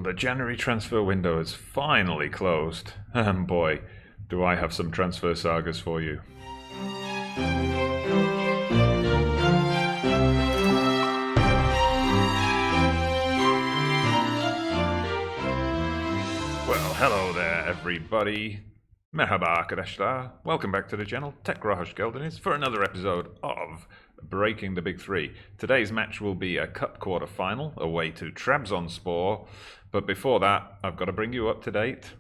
The January transfer window is finally closed, and boy, do I have some transfer sagas for you. Well, hello there everybody. Merhaba arkadaşlar. Welcome back to the channel. Tekrar hoş geldiniz for another episode of Breaking the Big Three. Today's match will be a cup quarter final away to Trabzonspor. But before that, I've got to bring you up to date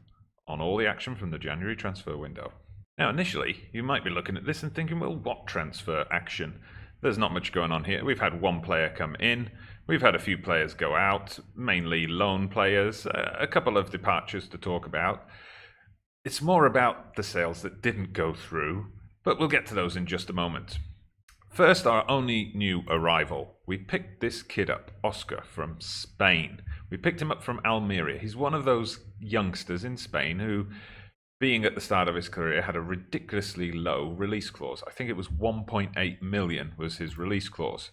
on all the action from the January transfer window. Now, initially, you might be looking at this and thinking, well, what transfer action? There's not much going on here. We've had one player come in. We've had a few players go out, mainly loan players, a couple of departures to talk about. It's more about the sales that didn't go through, but we'll get to those in just a moment. First, our only new arrival. We picked this kid up, Oscar, from Spain. We picked him up from Almeria. He's one of those youngsters in Spain who, being at the start of his career, had a ridiculously low release clause. I think it was 1.8 million was his release clause.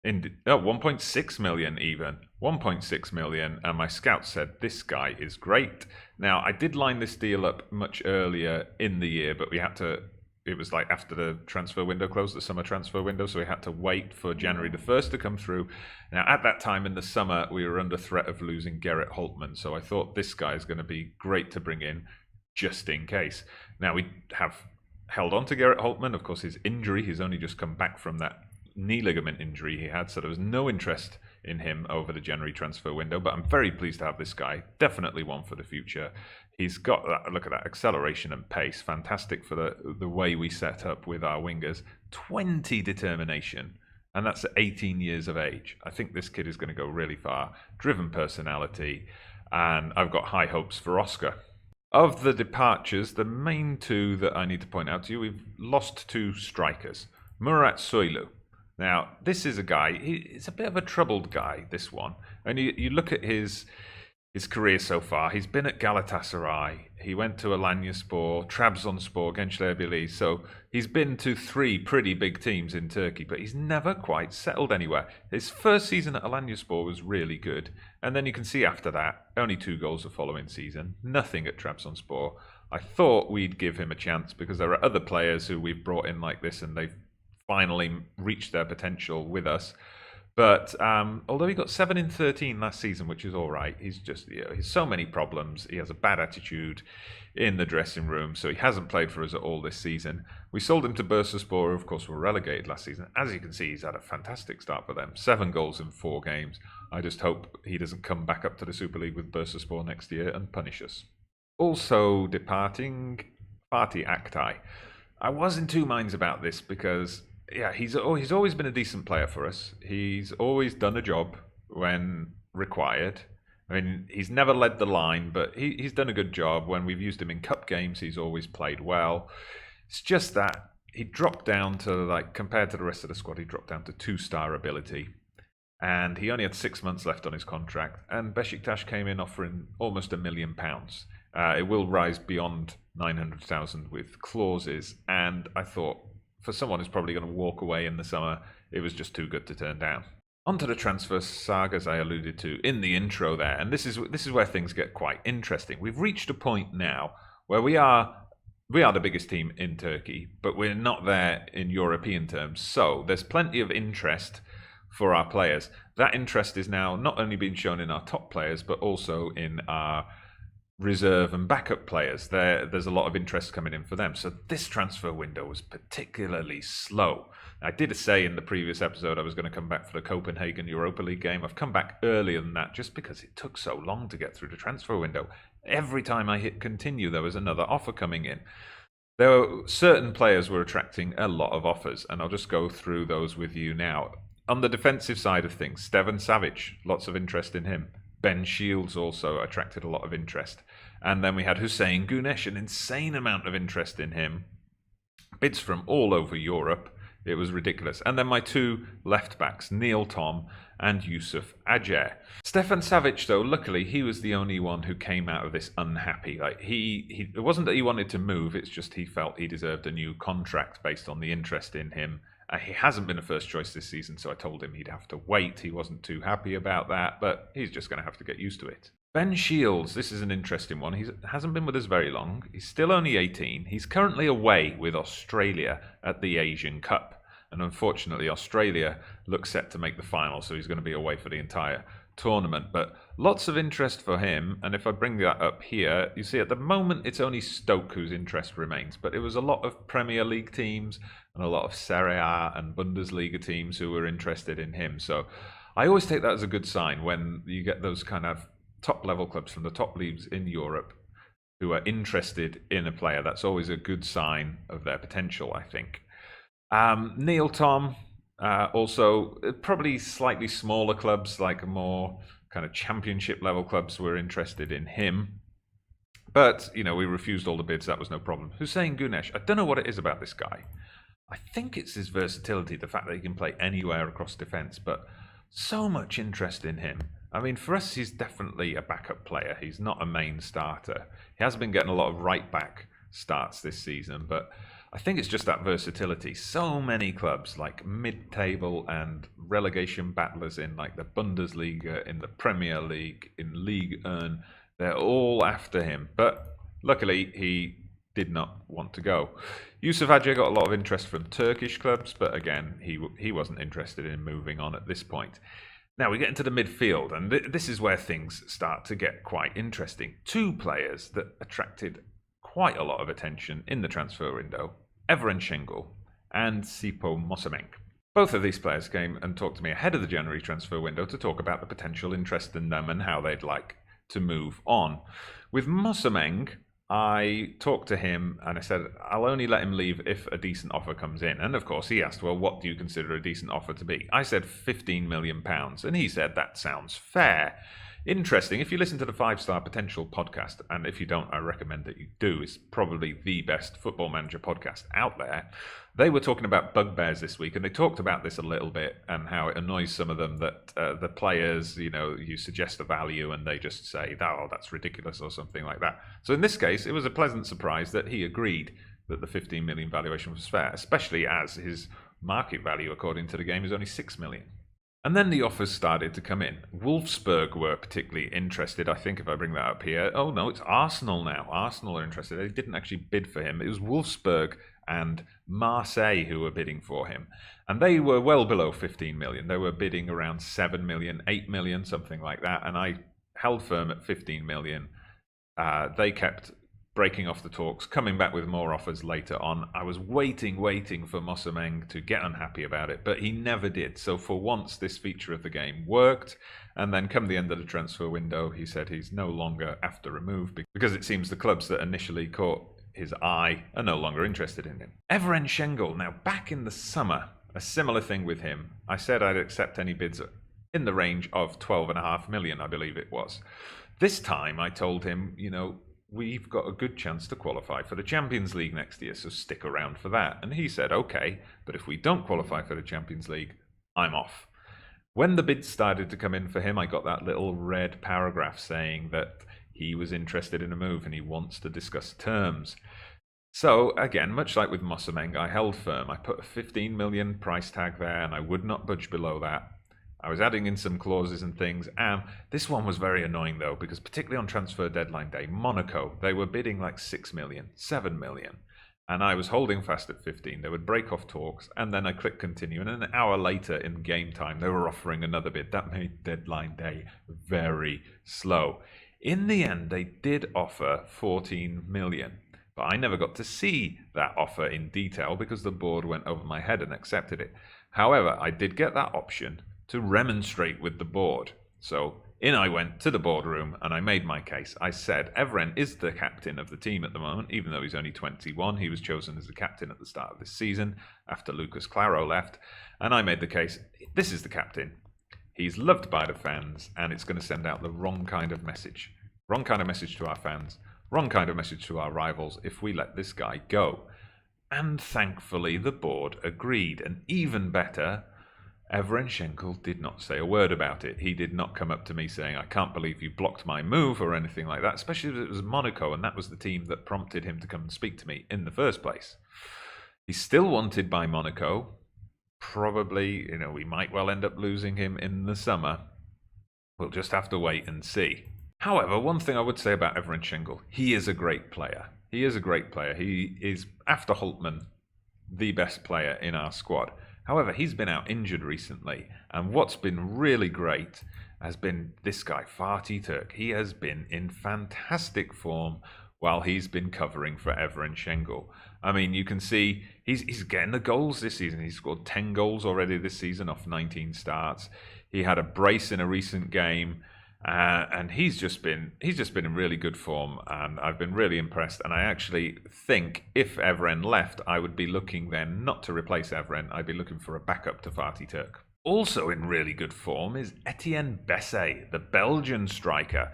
1.6 million even. 1.6 million, and my scout said, this guy is great. Now, I did line this deal up much earlier in the year, but we had to... It was like after the transfer window closed, the summer transfer window, so we had to wait for January the 1st to come through. Now, at that time in the summer, we were under threat of losing Gerrit Holtman, so I thought this guy is going to be great to bring in just in case. Now, we have held on to Gerrit Holtman. Of course, his injury, he's only just come back from that knee ligament injury he had, so there was no interest in him over the January transfer window, but I'm very pleased to have this guy. Definitely one for the future. He's got that, look at that acceleration and pace, fantastic for the way we set up with our wingers. 20 determination, and that's at 18 years of age. I think this kid is going to go really far. Driven personality, and I've got high hopes for Oscar. Of the departures, the main two that I need to point out to you, we've lost two strikers. Murat Soylu. Now, this is a guy, he's a bit of a troubled guy, this one. And you look at his career so far. He's been at Galatasaray, he went to Alanyaspor, Trabzonspor, Genclerbirligi. So he's been to three pretty big teams in Turkey, but he's never quite settled anywhere. His first season at Alanyaspor was really good. And then you can see after that, only 2 goals the following season, nothing at Trabzonspor. I thought we'd give him a chance because there are other players who we've brought in like this and they've finally reached their potential with us. But although he got 7 in 13 last season, which is all right, he's just, he's so many problems. He has a bad attitude in the dressing room, so he hasn't played for us at all this season. We sold him to Bursaspor, who of course were relegated last season. As you can see, he's had a fantastic start for them. 7 goals in 4 games. I just hope he doesn't come back up to the Super League with Bursaspor next year and punish us. Also departing, Fatih Aktay. I was in 2 minds about this because... yeah, he's always been a decent player for us. He's always done a job when required. I mean, he's never led the line, but he's done a good job. When we've used him in cup games, he's always played well. It's just that he dropped down to, like, compared to the rest of the squad, he dropped down to 2-star ability. And he only had 6 months left on his contract. And Besiktas came in offering almost £1 million. It will rise beyond 900,000 with clauses. And I thought, for someone who's probably going to walk away in the summer, it was just too good to turn down. Onto the transfer sagas I alluded to in the intro there, and this is where things get quite interesting. We've reached a point now where we are the biggest team in Turkey, but we're not there in European terms. So there's plenty of interest for our players. That interest is now not only being shown in our top players, but also in our reserve and backup players. There's a lot of interest coming in for them. So this transfer window was particularly slow. I did say in the previous episode I was going to come back for the Copenhagen Europa League game. I've come back earlier than that just because it took so long to get through the transfer window. Every time I hit continue, there was another offer coming in. There were certain players were attracting a lot of offers, and I'll just go through those with you now. On the defensive side of things, Stevan Savic, lots of interest in him. Ben Shields also attracted a lot of interest. And then we had Hüseyin Güneş, an insane amount of interest in him. Bids from all over Europe. It was ridiculous. And then my 2 left-backs, Neil Tom and Yusuf Ajer. Stefan Savic, though, luckily, he was the only one who came out of this unhappy. Like it wasn't that he wanted to move, it's just he felt he deserved a new contract based on the interest in him. He hasn't been a first choice this season, so I told him he'd have to wait. He wasn't too happy about that, but he's just going to have to get used to it. Ben Shields, this is an interesting one. He hasn't been with us very long. He's still only 18. He's currently away with Australia at the Asian Cup. And unfortunately, Australia looks set to make the final, so he's going to be away for the entire tournament. But lots of interest for him. And if I bring that up here, you see at the moment it's only Stoke whose interest remains. But it was a lot of Premier League teams and a lot of Serie A and Bundesliga teams who were interested in him. So I always take that as a good sign when you get those kind of top level clubs from the top leagues in Europe who are interested in a player. That's always a good sign of their potential, I think. Neil Tom, also probably slightly smaller clubs, like more kind of championship level clubs were interested in him. But, we refused all the bids. That was no problem. Hussein Gunesh, I don't know what it is about this guy. I think it's his versatility, the fact that he can play anywhere across defence, but so much interest in him. I mean, for us, he's definitely a backup player. He's not a main starter. He has been getting a lot of right-back starts this season, but I think it's just that versatility. So many clubs, like mid-table and relegation battlers in like the Bundesliga, in the Premier League, in Ligue 1, they're all after him. But luckily, he did not want to go. Yusuf Hadja got a lot of interest from Turkish clubs, but again, he wasn't interested in moving on at this point. Now we get into the midfield, and this is where things start to get quite interesting. Two players that attracted quite a lot of attention in the transfer window, Evren Şengül and Sipo Mosameng. Both of these players came and talked to me ahead of the January transfer window to talk about the potential interest in them and how they'd like to move on. With Mosameng, I talked to him and I said, I'll only let him leave if a decent offer comes in. And of course, he asked, well, what do you consider a decent offer to be? I said £15 million. And he said, that sounds fair. Interesting. If you listen to the 5-Star Potential podcast, and if you don't, I recommend that you do. It's probably the best football manager podcast out there. They were talking about bugbears this week, and they talked about this a little bit and how it annoys some of them that the players, you suggest a value and they just say, oh, that's ridiculous or something like that. So in this case, it was a pleasant surprise that he agreed that the 15 million valuation was fair, especially as his market value, according to the game, is only 6 million. And then the offers started to come in. Wolfsburg were particularly interested, I think, if I bring that up here. Oh, no, it's Arsenal now. Arsenal are interested. They didn't actually bid for him. It was Wolfsburg and Marseille who were bidding for him. And they were well below 15 million. They were bidding around 7 million, 8 million, something like that. And I held firm at 15 million. They kept breaking off the talks, coming back with more offers later on. I was waiting for Mosameng to get unhappy about it, but he never did. So for once, this feature of the game worked. And then come the end of the transfer window, he said he's no longer after a move because it seems the clubs that initially caught his eye are no longer interested in him. Evren Şengül, now back in the summer, a similar thing with him. I said I'd accept any bids in the range of 12.5 million, I believe it was. This time I told him, we've got a good chance to qualify for the Champions League next year, so stick around for that. And he said, okay, but if we don't qualify for the Champions League, I'm off. When the bids started to come in for him, I got that little red paragraph saying that he was interested in a move and he wants to discuss terms. So, again, much like with Mosameng, I held firm. I put a 15 million price tag there and I would not budge below that. I was adding in some clauses and things, and this one was very annoying though, because particularly on transfer deadline day, Monaco, they were bidding like 6 million, 7 million, and I was holding fast at 15. They would break off talks, and then I clicked continue, and an hour later in game time, they were offering another bid. That made deadline day very slow. In the end, they did offer 14 million, but I never got to see that offer in detail because the board went over my head and accepted it. However, I did get that option to remonstrate with the board. So in I went to the boardroom and I made my case. I said, Evren is the captain of the team at the moment, even though he's only 21. He was chosen as the captain at the start of this season after Lucas Claro left. And I made the case, this is the captain. He's loved by the fans and it's going to send out the wrong kind of message. Wrong kind of message to our fans, wrong kind of message to our rivals if we let this guy go. And thankfully the board agreed. And even better, Evren Şengül did not say a word about it. He did not come up to me saying, I can't believe you blocked my move or anything like that, especially if it was Monaco, and that was the team that prompted him to come and speak to me in the first place. He's still wanted by Monaco. Probably, we might well end up losing him in the summer. We'll just have to wait and see. However, one thing I would say about Evren Şengül, he is a great player. He is a great player. He is, after Holtman, the best player in our squad. However, he's been out injured recently, and what's been really great has been this guy, Fatih Turk. He has been in fantastic form while he's been covering for Evren Şengül. I mean, you can see he's getting the goals this season. He's scored 10 goals already this season off 19 starts. He had a brace in a recent game. And he's just been in really good form, and I've been really impressed. And I actually think if Evren left, I would be looking then not to replace Evren. I'd be looking for a backup to Fatih Turk. Also in really good form is Etienne Bessé, the Belgian striker.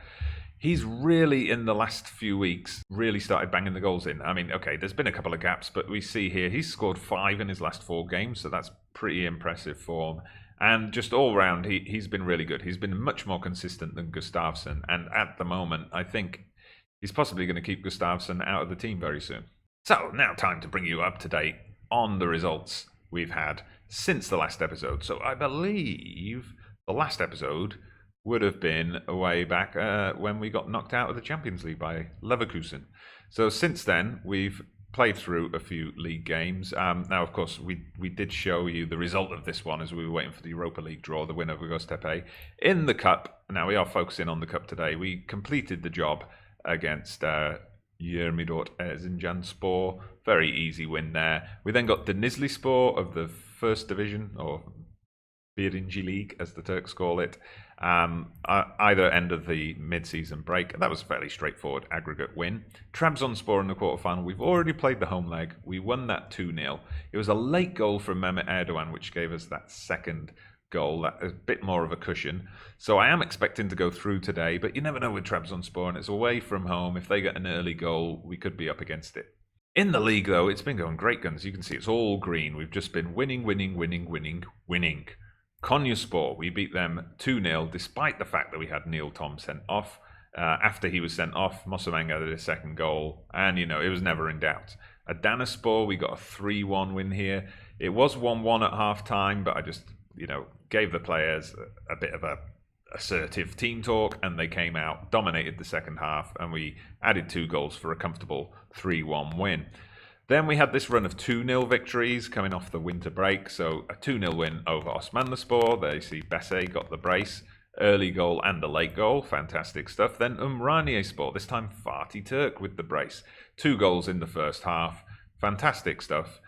He's really, in the last few weeks, really started banging the goals in. I mean, okay, there's been a couple of gaps, but we see here he's scored 5 in his last 4 games, so that's pretty impressive form. And just all round, he's been really good. He's been much more consistent than Gustafsson. And at the moment, I think he's possibly going to keep Gustafsson out of the team very soon. So now time to bring you up to date on the results we've had since the last episode. So I believe the last episode would have been way back when we got knocked out of the Champions League by Leverkusen. So since then, we've played through a few league games. Now, of course, we did show you the result of this one as we were waiting for the Europa League draw, the win over Göztepe. In the Cup, now we are focusing on the Cup today, we completed the job against Yirmidort Erzincanspor. Very easy win there. We then got Denizlispor of the First Division, or Birinci League, as the Turks call it, either end of the mid-season break. That was a fairly straightforward aggregate win. Trabzonspor in the quarterfinal. We've already played the home leg. We won that 2-0. It was a late goal from Mehmet Erdogan, which gave us that second goal, that a bit more of a cushion. So I am expecting to go through today, but you never know with Trabzonspor, and it's away from home. If they get an early goal, we could be up against it. In the league, though, it's been going great guns. You can see it's all green. We've just been winning. Konyaspor, we beat them 2-0, despite the fact that we had Neil Tom sent off. After he was sent off, Mosamang added a second goal, and, it was never in doubt. Adanaspor, we got a 3-1 win here. It was 1-1 at half-time, but I just, gave the players a bit of a assertive team talk, and they came out, dominated the second half, and we added 2 goals for a comfortable 3-1 win. Then we had this run of 2-0 victories coming off the winter break. So a 2-0 win over Osmanlıspor. There you see Bessé got the brace, early goal and a late goal. Fantastic stuff. Then Ümraniyeспor, this time Fatih Turk with the brace. 2 goals in the first half. Fantastic stuff.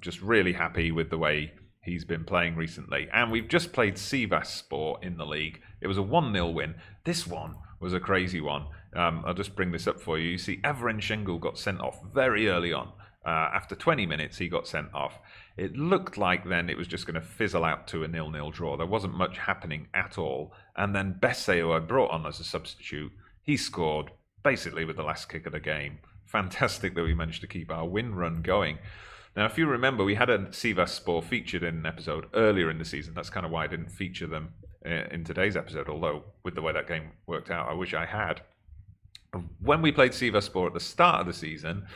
Just really happy with the way he's been playing recently. And we've just played Sivasspor in the league. It was a 1-0 win. This one was a crazy one. I'll just bring this up for you. You see Evren Şengül got sent off very early on. After 20 minutes, he got sent off. It looked like then it was just going to fizzle out to a 0-0 draw. There wasn't much happening at all. And then Bessé, who I brought on as a substitute, he scored basically with the last kick of the game. Fantastic that we managed to keep our win run going. Now, if you remember, we had a Sivasspor featured in an episode earlier in the season. That's kind of why I didn't feature them in today's episode, although with the way that game worked out, I wish I had. When we played Sivasspor at the start of the season,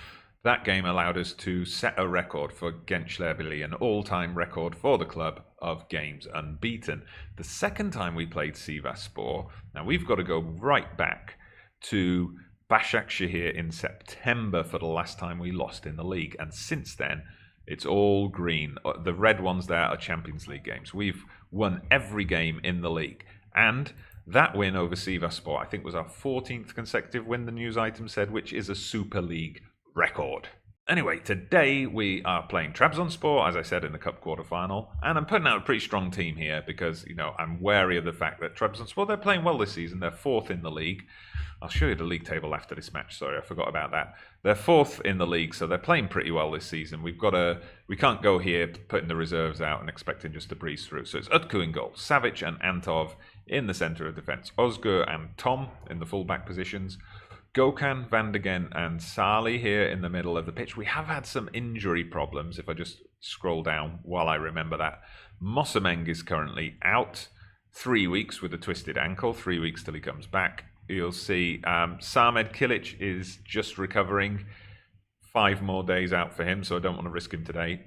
that game allowed us to set a record for Genclerbirligi, an all-time record for the club of games unbeaten. The second time we played Sivasspor, now we've got to go right back to Başakşehir in September for the last time we lost in the league, and since then it's all green. The red ones there are Champions League games. We've won every game in the league, and that win over Sivasspor, I think, was our 14th consecutive win, the news item said, which is a Super League record. Anyway, today we are playing Trabzonspor, as I said, in the Cup quarter-final, and I'm putting out a pretty strong team here because, I'm wary of the fact that Trabzonspor, they're playing well this season. They're 4th in the league. I'll show you the league table after this match. Sorry, I forgot about that. They're 4th in the league, so they're playing pretty well this season. We can't go here putting the reserves out and expecting just to breeze through. So it's Utku in goal, Savic and Antov in the centre of defence, Özgür and Tom in the full-back positions, Gökhan, Van de Gen and Salih here in the middle of the pitch. We have had some injury problems, if I just scroll down while I remember that. Mosameng is currently out, 3 weeks with a twisted ankle, 3 weeks till he comes back. You'll see Samed Kilic is just recovering, 5 more days out for him, so I don't want to risk him today.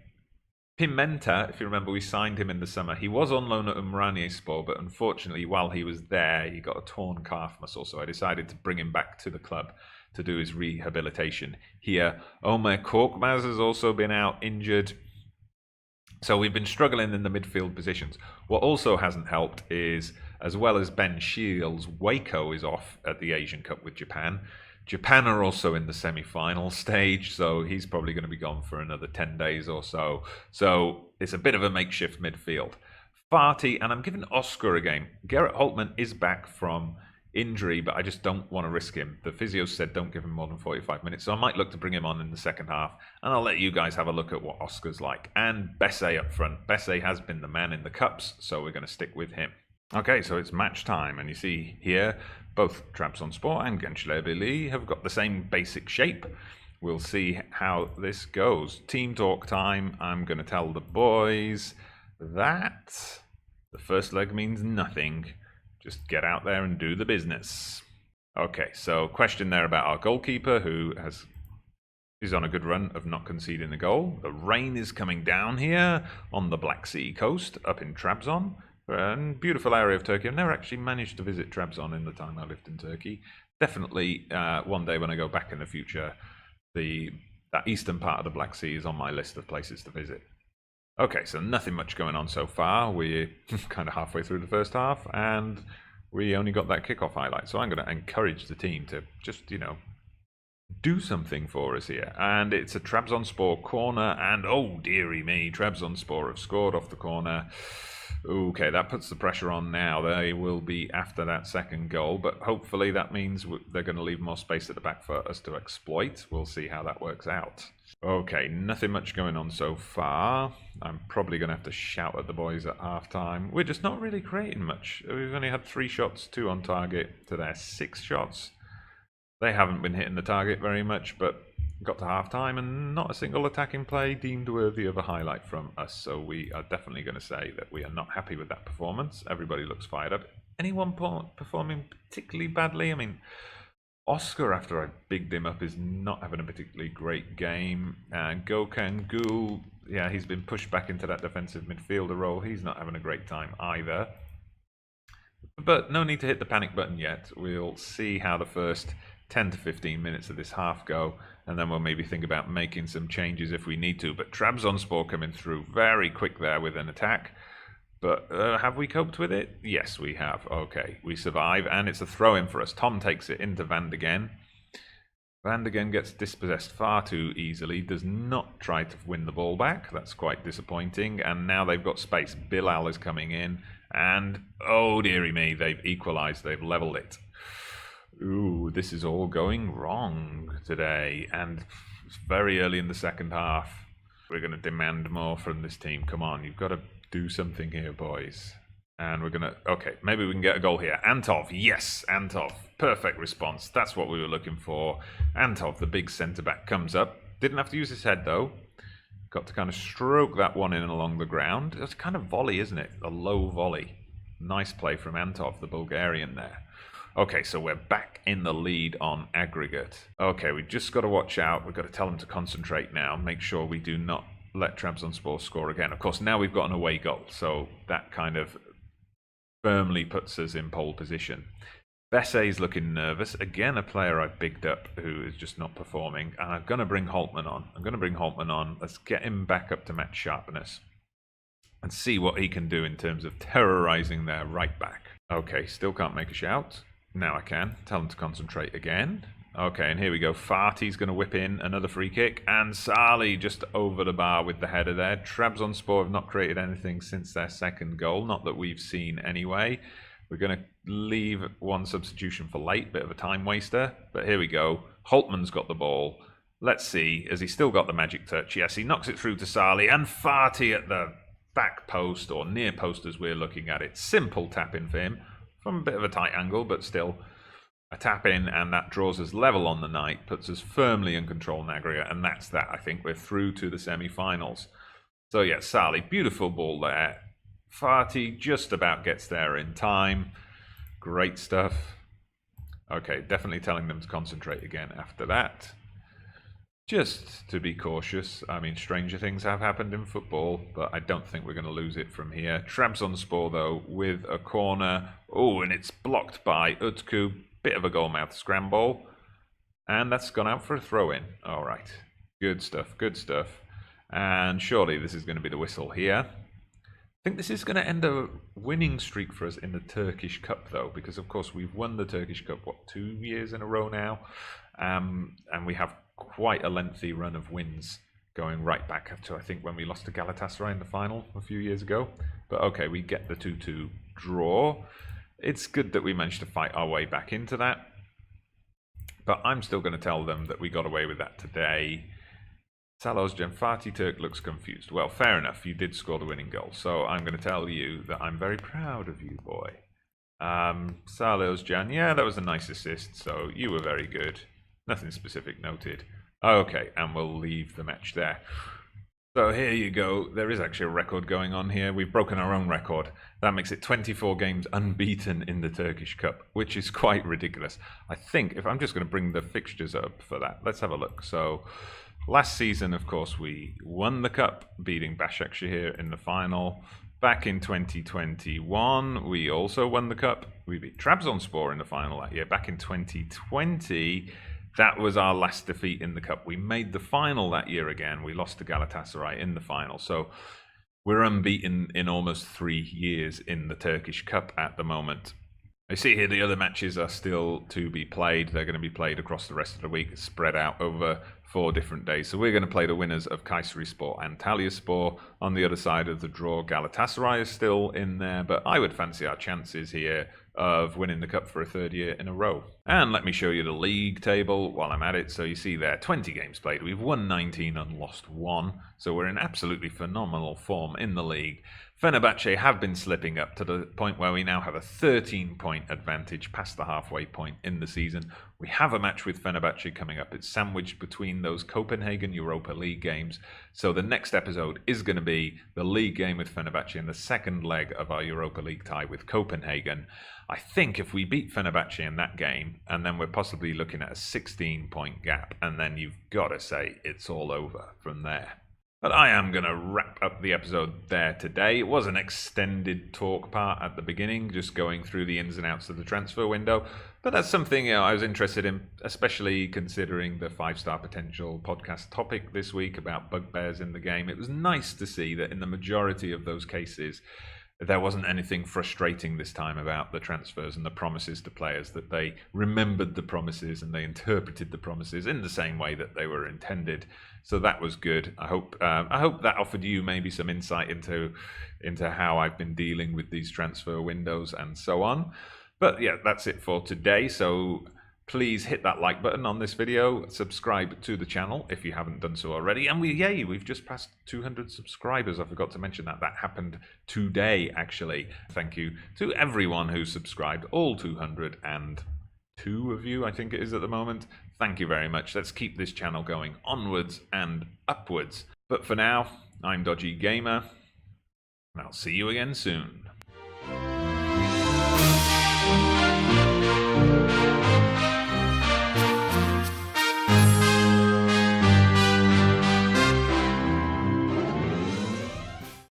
Pimenta, if you remember, we signed him in the summer. He was on loan at Umraniyespor, but unfortunately, while he was there, he got a torn calf muscle, so I decided to bring him back to the club to do his rehabilitation here. Omer Korkmaz has also been out injured. So we've been struggling in the midfield positions. What also hasn't helped is, as well as Ben Shields, Waco is off at the Asian Cup with Japan. Japan are also in the semi-final stage, so he's probably going to be gone for another 10 days or so. So it's a bit of a makeshift midfield. Farty, and I'm giving Oscar a game. Gerrit Holtman is back from injury, but I just don't want to risk him. The physio said don't give him more than 45 minutes, so I might look to bring him on in the second half, and I'll let you guys have a look at what Oscar's like. And Besse up front. Besse has been the man in the cups, so we're going to stick with him. Okay, so it's match time, and you see here, both Trabzonspor and Genclerbirligi have got the same basic shape. We'll see how this goes. Team talk time. I'm going to tell the boys that the first leg means nothing. Just get out there and do the business. Okay, so question there about our goalkeeper, who is on a good run of not conceding a goal. The rain is coming down here on the Black Sea coast up in Trabzon. And beautiful area of Turkey. I've never actually managed to visit Trabzon in the time I lived in Turkey. Definitely one day when I go back in the future, that eastern part of the Black Sea is on my list of places to visit. Okay, so nothing much going on so far. We're kind of halfway through the first half, and we only got that kickoff highlight. So I'm going to encourage the team to just, do something for us here. And it's a Trabzonspor corner, and oh dearie me, Trabzonspor have scored off the corner. Okay, that puts the pressure on now. They will be after that second goal, but hopefully that means they're going to leave more space at the back for us to exploit. We'll see how that works out. Okay, nothing much going on so far. I'm probably going to have to shout at the boys at half-time. We're just not really creating much. We've only had 3 shots, 2 on target to their 6 shots. They haven't been hitting the target very much, but got to half-time and not a single attacking play deemed worthy of a highlight from us. So we are definitely going to say that we are not happy with that performance. Everybody looks fired up. Anyone performing particularly badly? I mean, Oscar, after I bigged him up, is not having a particularly great game. And Gökhan Gül, yeah, he's been pushed back into that defensive midfielder role. He's not having a great time either. But no need to hit the panic button yet. We'll see how the first 10 to 15 minutes of this half go, and then we'll maybe think about making some changes if we need to. But Trabzonspor coming through very quick there with an attack. But have we coped with it? Yes, we have. Okay, we survive, and it's a throw-in for us. Tom takes it into Van de Gen. Van de Gen gets dispossessed far too easily, does not try to win the ball back. That's quite disappointing, and now they've got space. Bilal is coming in, and oh dearie me, they've equalised, they've levelled it. Ooh, this is all going wrong today, and it's very early in the second half. We're going to demand more from this team. Come on, you've got to do something here, boys. And we're going to... Okay, maybe we can get a goal here. Antov, yes, Antov. Perfect response. That's what we were looking for. Antov, the big centre-back, comes up. Didn't have to use his head, though. Got to kind of stroke that one in along the ground. It's kind of volley, isn't it? A low volley. Nice play from Antov, the Bulgarian there. Okay, so we're back in the lead on aggregate. Okay, we just got to watch out. We've got to tell them to concentrate now. Make sure we do not let Trabzonspor score again. Of course, now we've got an away goal, so that kind of firmly puts us in pole position. Besse's looking nervous. Again, a player I've bigged up who is just not performing. And I'm going to bring Holtman on. Let's get him back up to match sharpness and see what he can do in terms of terrorizing their right back. Okay, still can't make a shout. Now I can. Tell him to concentrate again. Okay, and here we go. Farty's going to whip in another free kick. And Salih just over the bar with the header there. Trabzonspor have not created anything since their second goal. Not that we've seen anyway. We're going to leave one substitution for late. Bit of a time waster. But here we go. Holtman's got the ball. Let's see. Has he still got the magic touch? Yes, he knocks it through to Salih. And Farty at the back post, or near post as we're looking at it. Simple tap in for him. From a bit of a tight angle, but still a tap in, and that draws us level on the night, puts us firmly in control in aggregate, and that's that. I think we're through to the semi-finals. So yeah, Salih, beautiful ball there. Farty just about gets there in time. Great stuff. Okay, definitely telling them to concentrate again after that. just to be cautious. I mean, stranger things have happened in football, but I don't think we're going to lose it from here. Trabzonspor, though, with a corner. Oh, and it's blocked by Utku. Bit of a goalmouth scramble. And that's gone out for a throw-in. All right. Good stuff, good stuff. And surely this is going to be the whistle here. I think this is going to end a winning streak for us in the Turkish Cup, though, because, of course, we've won the Turkish Cup, 2 years in a row now? And we have quite a lengthy run of wins going right back up to, I think, when we lost to Galatasaray in the final a few years ago. But, okay, we get the 2-2 draw. It's good that we managed to fight our way back into that. But I'm still going to tell them that we got away with that today. Salos Genfati Turk looks confused. Well, fair enough. You did score the winning goal. So I'm going to tell you that I'm very proud of you, boy. Salos Jan, yeah, that was a nice assist. So you were very good. Nothing specific noted. Okay, and we'll leave the match there. So here you go. There is actually a record going on here. We've broken our own record. That makes it 24 games unbeaten in the Turkish Cup, which is quite ridiculous. I think, if I'm just going to bring the fixtures up for that, let's have a look. So last season, of course, we won the Cup, beating Başakşehir in the final. Back in 2021, we also won the Cup. We beat Trabzonspor in the final that year. Back in 2020, that was our last defeat in the Cup. We made the final that year again. We lost to Galatasaray in the final. So we're unbeaten in almost 3 years in the Turkish Cup at the moment. I see here the other matches are still to be played. They're going to be played across the rest of the week, spread out over 4 different days. So we're going to play the winners of Kayserispor and Antalyaspor. On the other side of the draw, Galatasaray is still in there, but I would fancy our chances here of winning the Cup for a 3rd year in a row. And let me show you the league table while I'm at it. So you see there, 20 games played. We've won 19 and lost 1. So we're in absolutely phenomenal form in the league. Fenerbahce have been slipping up to the point where we now have a 13-point advantage past the halfway point in the season. We have a match with Fenerbahce coming up. It's sandwiched between those Copenhagen Europa League games. So the next episode is going to be the league game with Fenerbahce in the 2nd leg of our Europa League tie with Copenhagen. I think if we beat Fenerbahce in that game, and then we're possibly looking at a 16-point gap, and then you've got to say it's all over from there. But I am going to wrap up the episode there today. It was an extended talk part at the beginning, just going through the ins and outs of the transfer window. But that's something I was interested in, especially considering the 5-star potential podcast topic this week about bugbears in the game. It was nice to see that in the majority of those cases, there wasn't anything frustrating this time about the transfers and the promises to players, that they remembered the promises and they interpreted the promises in the same way that they were intended. So that was good. I hope that offered you maybe some insight into how I've been dealing with these transfer windows and so on. But yeah, that's it for today. So please hit that like button on this video, subscribe to the channel if you haven't done so already. And we've just passed 200 subscribers. I forgot to mention that. That happened today, actually. Thank you to everyone who subscribed, all 202 of you, I think it is at the moment. Thank you very much. Let's keep this channel going onwards and upwards. But for now, I'm Dodgy Gamer, and I'll see you again soon.